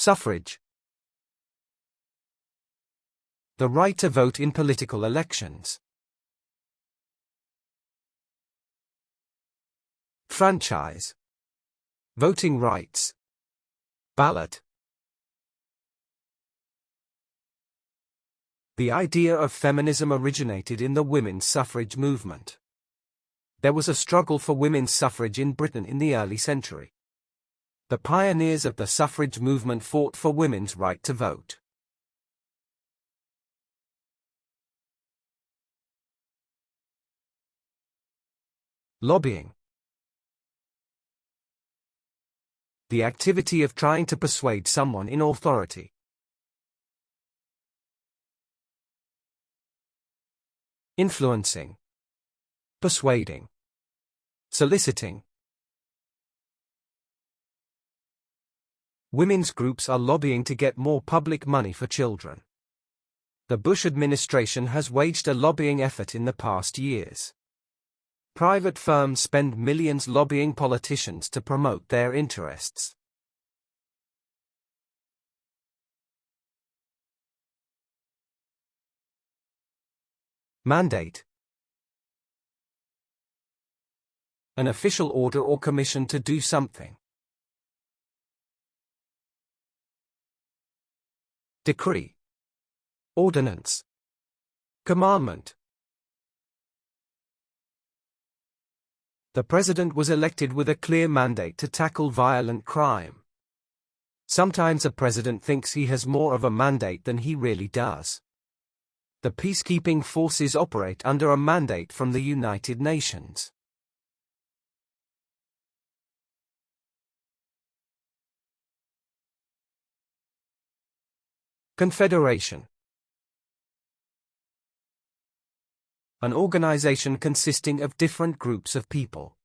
Suffrage. The right to vote in political elections. Franchise. Voting rights. Ballot. The idea of feminism originated in the women's suffrage movement. There was a struggle for women's suffrage in Britain in the early century. The pioneers of the suffrage movement fought for women's right to vote. Lobbying. The activity of trying to persuade someone in authority. Influencing. Persuading. Soliciting. Women's groups are lobbying to get more public money for children. The Bush administration has waged a lobbying effort in the past years. Private firms spend millions lobbying politicians to promote their interests. Mandate. An official order or commission to do something. Decree. Ordinance. Commandment. The president was elected with a clear mandate to tackle violent crime. Sometimes a president thinks he has more of a mandate than he really does. The peacekeeping forces operate under a mandate from the United Nations. Confederation. An organization consisting of different groups of people.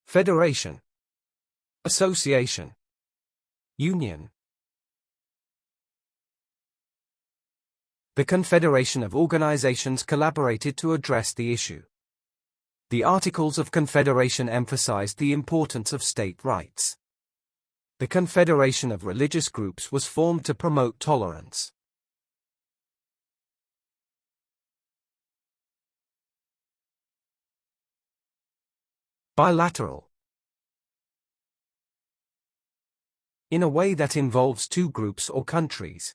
Federation. Association. Union. The Confederation of Organizations collaborated to address the issue. The Articles of Confederation emphasized the importance of state rights. The Confederation of Religious Groups was formed to promote tolerance. Bilateral. In a way that involves two groups or countries.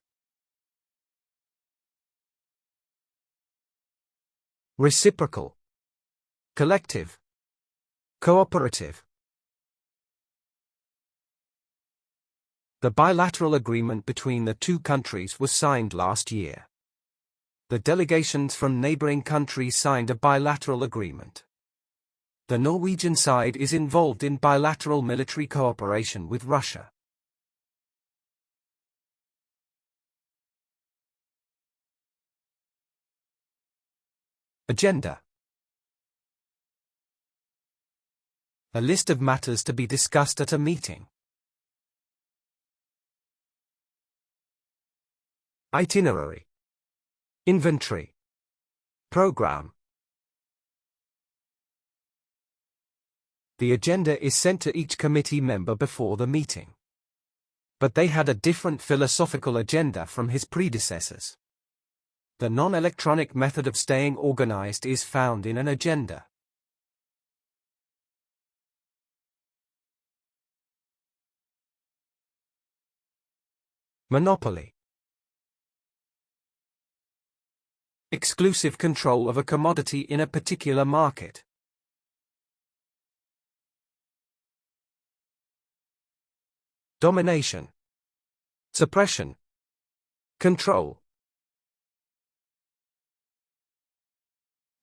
Reciprocal. Collective. Cooperative. The bilateral agreement between the two countries was signed last year. The delegations from neighboring countries signed a bilateral agreement. The Norwegian side is involved in bilateral military cooperation with Russia. Agenda. A list of matters to be discussed at a meeting. Itinerary. Inventory. Program. The agenda is sent to each committee member before the meeting. But they had a different philosophical agenda from his predecessors. The non-electronic method of staying organized is found in an agenda. Monopoly. Exclusive control of a commodity in a particular market. Domination. Suppression. Control.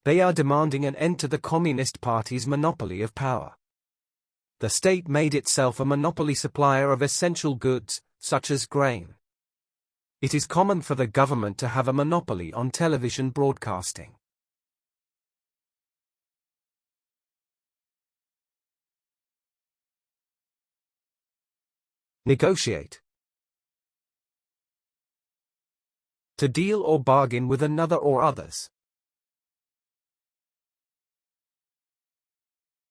They are demanding an end to the Communist Party's monopoly of power. The state made itself a monopoly supplier of essential goods, such as grain. It is common for the government to have a monopoly on television broadcasting. Negotiate. To deal or bargain with another or others.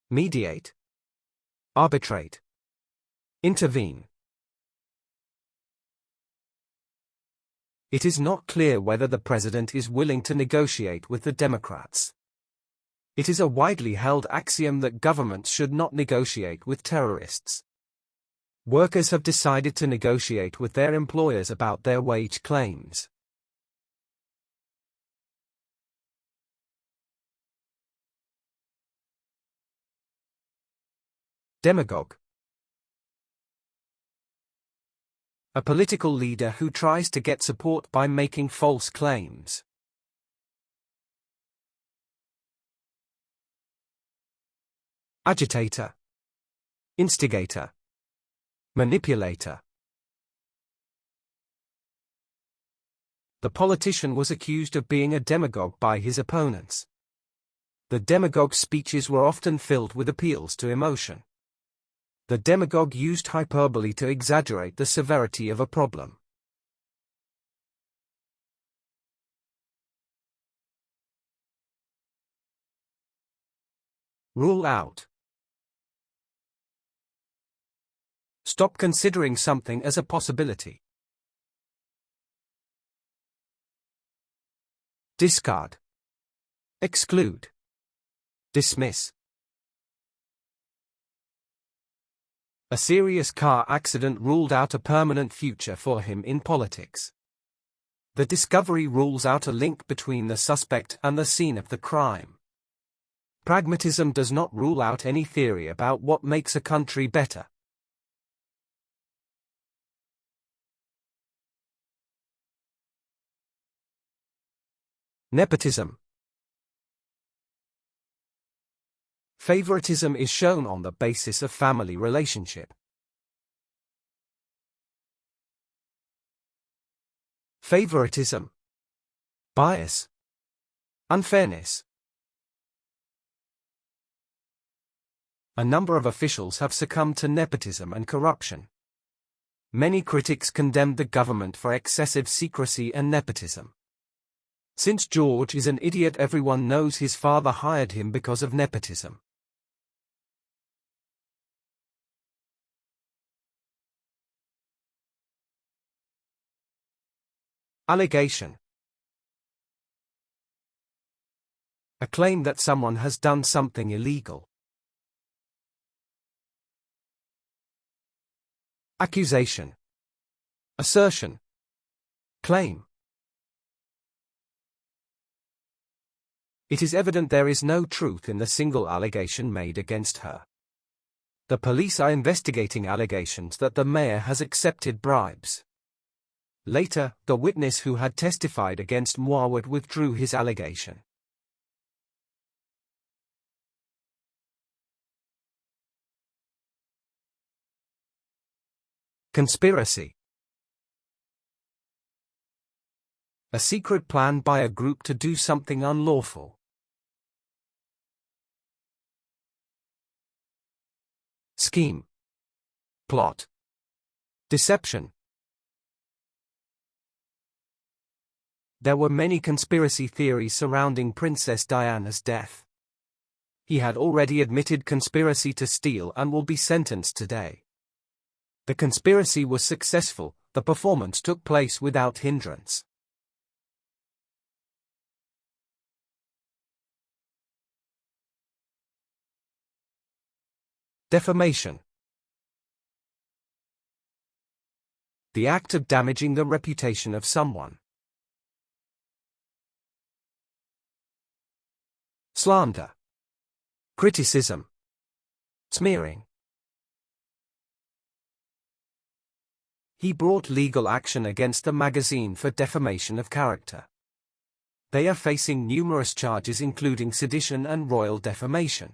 Mediate. Arbitrate. Intervene. It is not clear whether the president is willing to negotiate with the Democrats. It is a widely held axiom that governments should not negotiate with terrorists. Workers have decided to negotiate with their employers about their wage claims. Demagogue. A political leader who tries to get support by making false claims. Agitator. Instigator. Manipulator. The politician was accused of being a demagogue by his opponents. The demagogue's speeches were often filled with appeals to emotion. The demagogue used hyperbole to exaggerate the severity of a problem. Rule out. Stop considering something as a possibility. Discard. Exclude. Dismiss. A serious car accident ruled out a permanent future for him in politics. The discovery rules out a link between the suspect and the scene of the crime. Pragmatism does not rule out any theory about what makes a country better. Nepotism. Favoritism is shown on the basis of family relationship. Favoritism. Bias. Unfairness. A number of officials have succumbed to nepotism and corruption. Many critics condemned the government for excessive secrecy and nepotism. Since George is an idiot, everyone knows his father hired him because of nepotism. Allegation. A claim that someone has done something illegal. Accusation. Assertion. Claim. It is evident there is no truth in the single allegation made against her. The police are investigating allegations that the mayor has accepted bribes. Later, the witness who had testified against Muawad withdrew his allegation. Conspiracy. A secret plan by a group to do something unlawful. Scheme. Plot. Deception. There were many conspiracy theories surrounding Princess Diana's death. He had already admitted conspiracy to steal and will be sentenced today. The conspiracy was successful, the performance took place without hindrance. Defamation. The act of damaging the reputation of someone. Slander. Criticism. Smearing. He brought legal action against the magazine for defamation of character. They are facing numerous charges including sedition and royal defamation.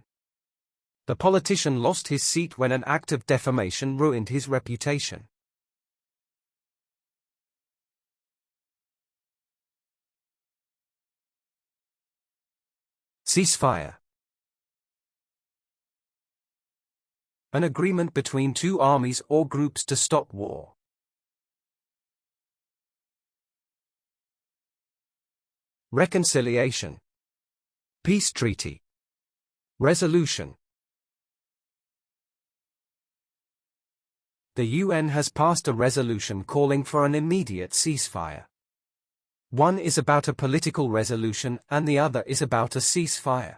The politician lost his seat when an act of defamation ruined his reputation. Ceasefire. An agreement between two armies or groups to stop war. Reconciliation. Peace treaty. Resolution. The UN has passed a resolution calling for an immediate ceasefire. One is about a political resolution and the other is about a ceasefire.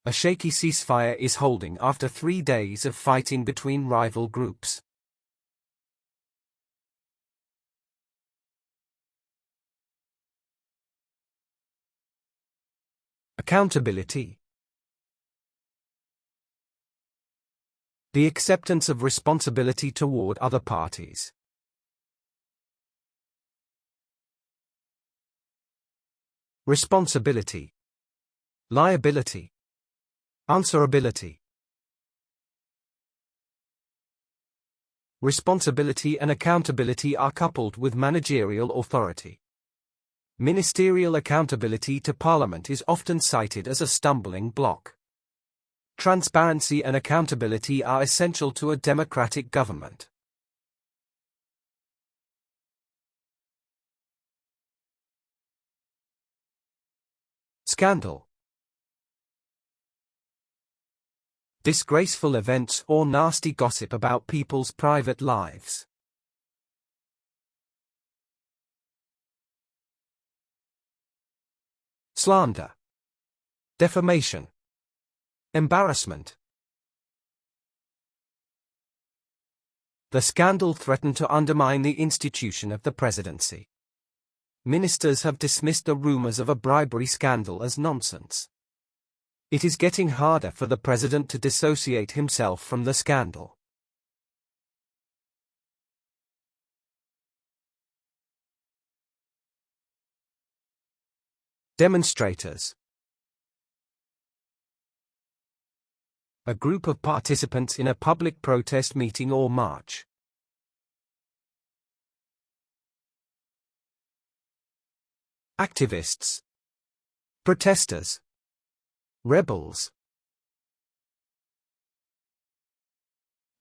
A shaky ceasefire is holding after 3 days of fighting between rival groups. Accountability. The acceptance of responsibility toward other parties. Responsibility. Liability. Answerability. Responsibility and accountability are coupled with managerial authority. Ministerial accountability to Parliament is often cited as a stumbling block. Transparency and accountability are essential to a democratic government. Scandal. Disgraceful events or nasty gossip about people's private lives. Slander. Defamation. Embarrassment. The scandal threatened to undermine the institution of the presidency. Ministers have dismissed the rumors of a bribery scandal as nonsense. It is getting harder for the president to dissociate himself from the scandal. Demonstrators. A group of participants in a public protest meeting or march. Activists. Protesters. Rebels.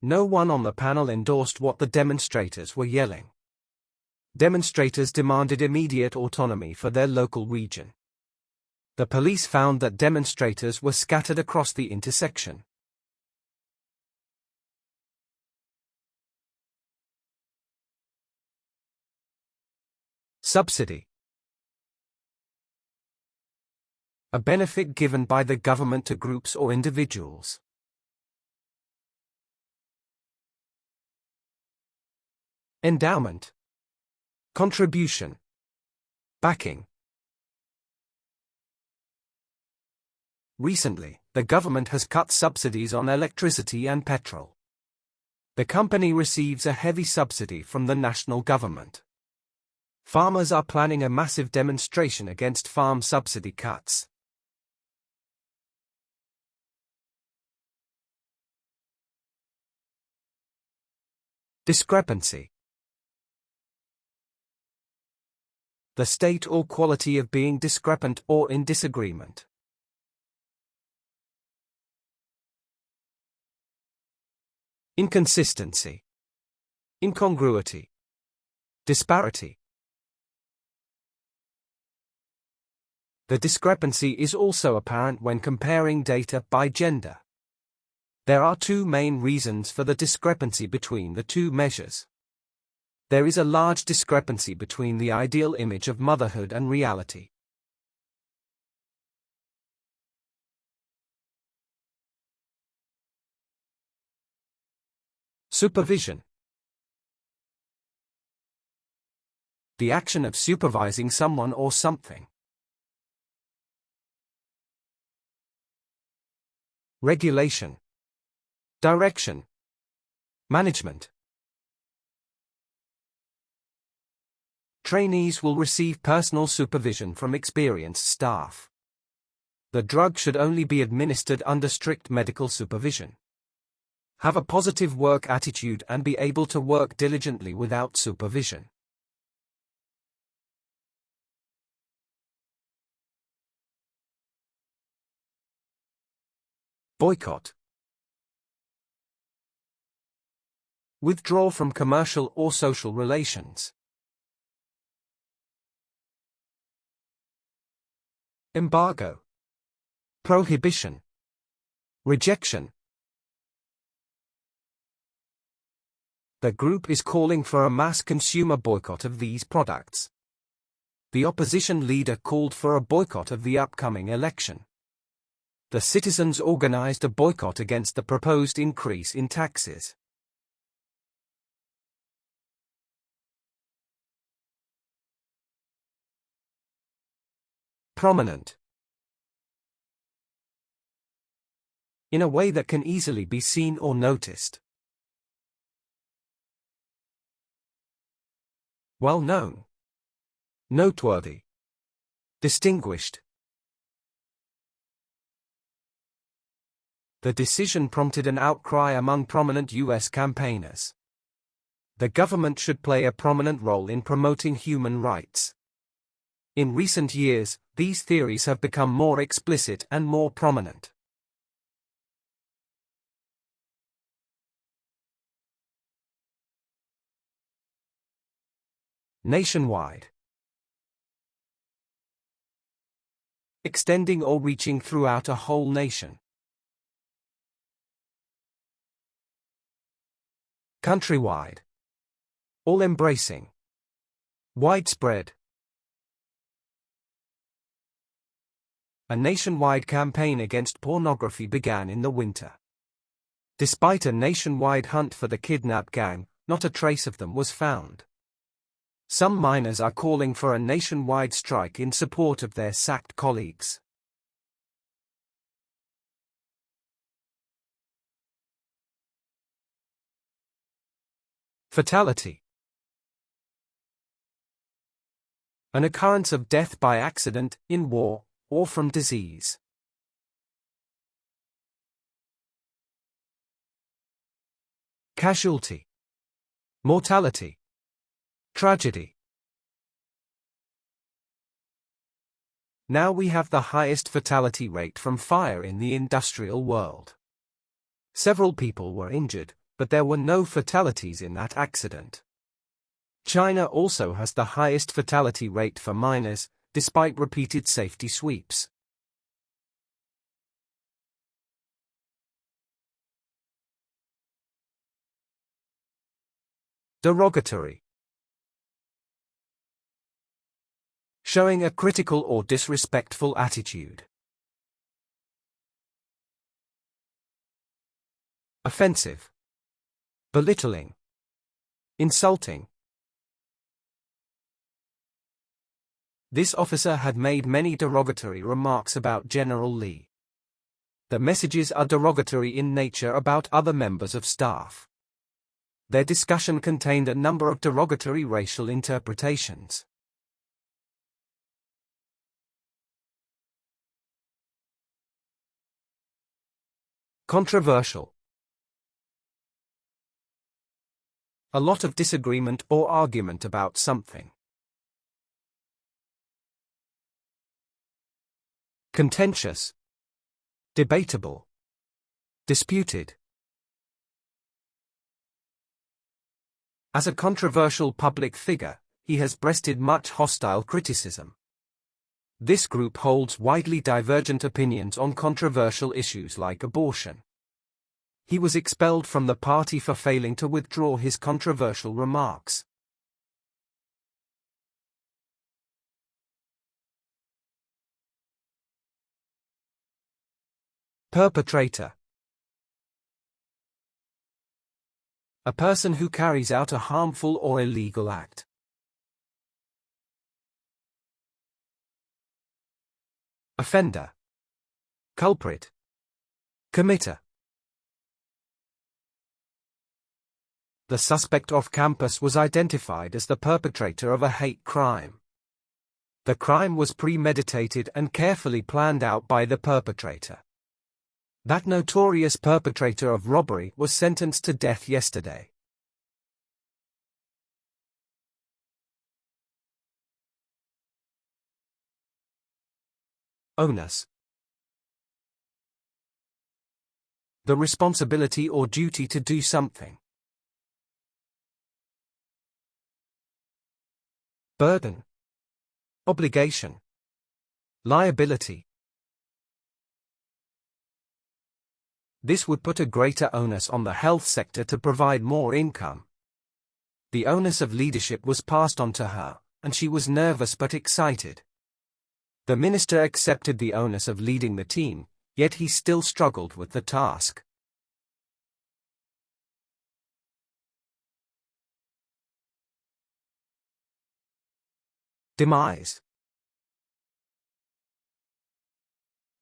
No one on the panel endorsed what the demonstrators were yelling. Demonstrators demanded immediate autonomy for their local region. The police found that demonstrators were scattered across the intersection. Subsidy. A benefit given by the government to groups or individuals. Endowment. Contribution. Backing. Recently, the government has cut subsidies on electricity and petrol. The company receives a heavy subsidy from the national government. Farmers are planning a massive demonstration against farm subsidy cuts. Discrepancy. The state or quality of being discrepant or in disagreement. Inconsistency. Incongruity. Disparity. The discrepancy is also apparent when comparing data by gender. There are two main reasons for the discrepancy between the two measures. There is a large discrepancy between the ideal image of motherhood and reality. Supervision. The action of supervising someone or something. Regulation. Direction. Management. Trainees will receive personal supervision from experienced staff. The drug should only be administered under strict medical supervision. Have a positive work attitude and be able to work diligently without supervision. Boycott. Withdraw from commercial or social relations. Embargo. Prohibition. Rejection. The group is calling for a mass consumer boycott of these products. The opposition leader called for a boycott of the upcoming election. The citizens organized a boycott against the proposed increase in taxes. Prominent. In a way that can easily be seen or noticed. Well known. Noteworthy. Distinguished. The decision prompted an outcry among prominent U.S. campaigners. The government should play a prominent role in promoting human rights. In recent years, these theories have become more explicit and more prominent. Nationwide. Extending or reaching throughout a whole nation. Countrywide. All-embracing. Widespread. A nationwide campaign against pornography began in the winter. Despite a nationwide hunt for the kidnap gang, not a trace of them was found. Some miners are calling for a nationwide strike in support of their sacked colleagues. Fatality. An occurrence of death by accident, in war, or from disease. Casualty. Mortality. Tragedy. Now we have the highest fatality rate from fire in the industrial world. Several people were injured, but there were no fatalities in that accident. China also has the highest fatality rate for miners, despite repeated safety sweeps. Derogatory. Showing a critical or disrespectful attitude. Offensive. Belittling. Insulting. This officer had made many derogatory remarks about General Lee. The messages are derogatory in nature about other members of staff. Their discussion contained a number of derogatory racial interpretations. Controversial. A lot of disagreement or argument about something. Contentious. Debatable. Disputed. As a controversial public figure, he has breasted much hostile criticism. This group holds widely divergent opinions on controversial issues like abortion. He was expelled from the party for failing to withdraw his controversial remarks. Perpetrator. A person who carries out a harmful or illegal act. Offender. Culprit. Committer. The suspect off campus was identified as the perpetrator of a hate crime. The crime was premeditated and carefully planned out by the perpetrator. That notorious perpetrator of robbery was sentenced to death yesterday. Onus. The responsibility or duty to do something. Burden. Obligation. Liability. This would put a greater onus on the health sector to provide more income. The onus of leadership was passed on to her, and she was nervous but excited. The minister accepted the onus of leading the team, yet he still struggled with the task. Demise.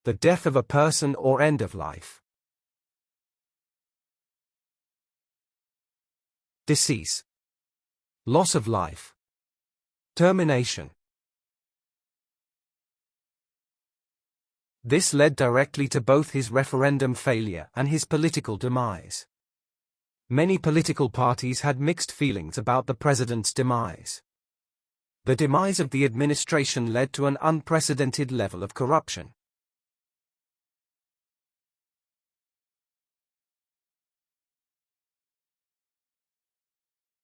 The death of a person or end of life. Decease. Loss of life. Termination. This led directly to both his referendum failure and his political demise. Many political parties had mixed feelings about the president's demise. The demise of the administration led to an unprecedented level of corruption.